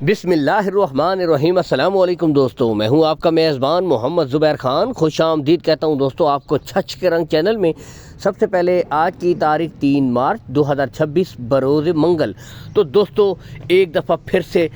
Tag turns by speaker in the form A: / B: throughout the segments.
A: बिस्मिल्लाहिर्रहमानिर्रहीम। अस्सलाम वालेकुम दोस्तों, मैं हूं आपका मेज़बान मोहम्मद ज़ुबैर ख़ान। खुश आमदीद कहता हूं दोस्तों आपको छछ के रंग चैनल में। सबसे पहले आज की तारीख 3 मार्च 2026 बरोज़ मंगल। तो दोस्तों एक दफ़ा फिर से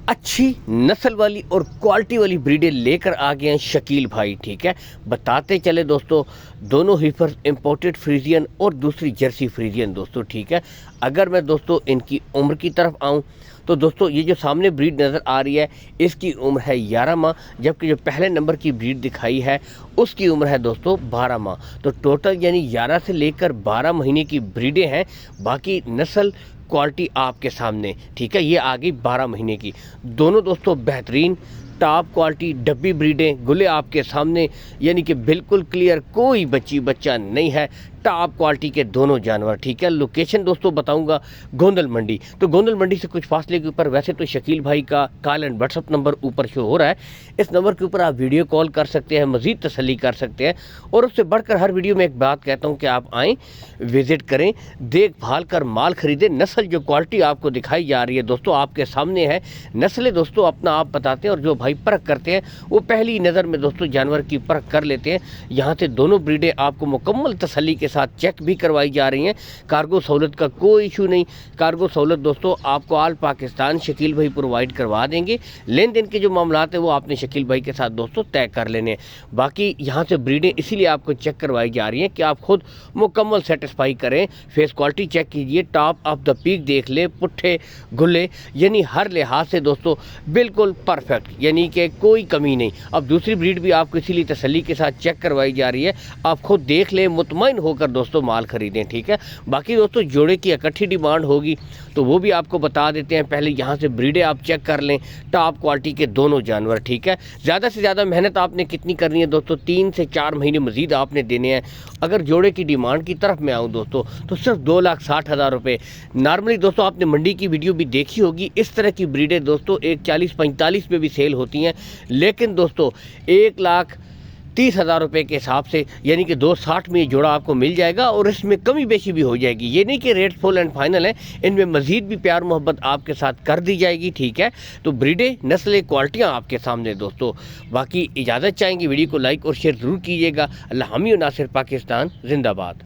A: अच्छी नस्ल वाली और क्वालिटी वाली ब्रीडें लेकर आ गए हैं शकील भाई। ठीक है, बताते चले दोस्तों, दोनों हीफर्स इंपोर्टेड फ्रीजियन और दूसरी जर्सी फ्रीजियन दोस्तों। ठीक है, अगर मैं दोस्तों इनकी उम्र की तरफ आऊं तो दोस्तों ये जो सामने ब्रीड नज़र आ रही है इसकी उम्र है 11 माह, जबकि जो पहले नंबर की ब्रीड दिखाई है उसकी उम्र है दोस्तों 12 माह। तो टोटल यानी 11 से लेकर 12 महीने की ब्रीडें हैं। बाकी नस्ल क्वालिटी आपके सामने। ठीक है, ये आ गई 12 महीने की। दोनों दोस्तों बेहतरीन टॉप क्वालिटी डब्बी ब्रीडें गुले आपके सामने, यानी कि बिल्कुल क्लियर, कोई बच्चा नहीं है। टॉप क्वालिटी के दोनों जानवर। ठीक है, लोकेशन दोस्तों बताऊंगा गोंदल मंडी। तो गोंदल मंडी से कुछ फासले के ऊपर वैसे तो शकील भाई का कॉल एंड व्हाट्सअप नंबर ऊपर शो हो रहा है। इस नंबर के ऊपर आप वीडियो कॉल कर सकते हैं, मज़ीद तसल्ली कर सकते हैं। और उससे बढ़कर हर वीडियो में एक बात कहता हूँ कि आप आएँ, विज़िट करें, देखभाल कर माल खरीदें। नस्ल जो क्वालिटी आपको दिखाई जा रही है दोस्तों आपके सामने है। नस्लें दोस्तों अपना आप बताते हैं, और जो भाई परख करते हैं वो पहली नज़र में दोस्तों जानवर की परख कर लेते हैं। यहाँ से दोनों ब्रीडें आपको मुकम्मल तसल्ली के साथ चेक भी करवाई जा रही हैं। कार्गो सहूलत का कोई इशू नहीं। कार्गो सहूलत दोस्तों आपको ऑल पाकिस्तान शकील भाई प्रोवाइड करवा देंगे। लेन देन के जो मामलात हैं वो आपने शकील भाई के साथ दोस्तों तय कर लेने हैं। बाकी यहाँ से ब्रीडें इसीलिए आपको चेक करवाई जा रही हैं कि आप खुद मुकम्मल सेटिस्फाई करें। फेस क्वालिटी चेक कीजिए, टॉप ऑफ द पीक देख ले, पुट्ठे गुले, यानी हर लिहाज से दोस्तों बिल्कुल परफेक्ट, यानी कि कोई कमी नहीं। अब दूसरी ब्रीड भी आपको इसीलिए तसल्ली के साथ चेक करवाई जा रही है। आप खुद देख लें, मुतमईन होकर दोस्तों माल खरीदें। ठीक है, बाकी दोस्तों जोड़े की इकट्ठी डिमांड होगी तो वो भी आपको बता देते हैं। पहले यहाँ से ब्रीडें आप चेक कर लें, टॉप क्वालिटी के दोनों जानवर। ठीक है, ज़्यादा से ज़्यादा मेहनत आपने कितनी करनी है दोस्तों, 3 से 4 महीने मजीद आपने देने हैं। अगर जोड़े की डिमांड की तरफ मैं आऊँ दोस्तों तो सिर्फ 2,60,000 रुपये। नॉर्मली दोस्तों आपने मंडी की वीडियो भी देखी होगी, इस तरह की ब्रीडें दोस्तों 1,40-45 में भी सेल होती हैं। लेकिन दोस्तों 1,30,000 रुपये के हिसाब से, यानी कि 2,60 में ये जोड़ा आपको मिल जाएगा, और इसमें कमी बेशी भी हो जाएगी। ये नहीं कि रेट फुल एंड फाइनल है, इनमें मज़ीद भी प्यार मोहब्बत आपके साथ कर दी जाएगी। ठीक है, तो ब्रीडें नस्लें क्वालिटियाँ आपके सामने दोस्तों। बाकी इजाज़त चाहेंगे, वीडियो को लाइक और शेयर ज़रूर कीजिएगा। अल्लाह हामी और नासिर पाकिस्तान जिंदाबाद।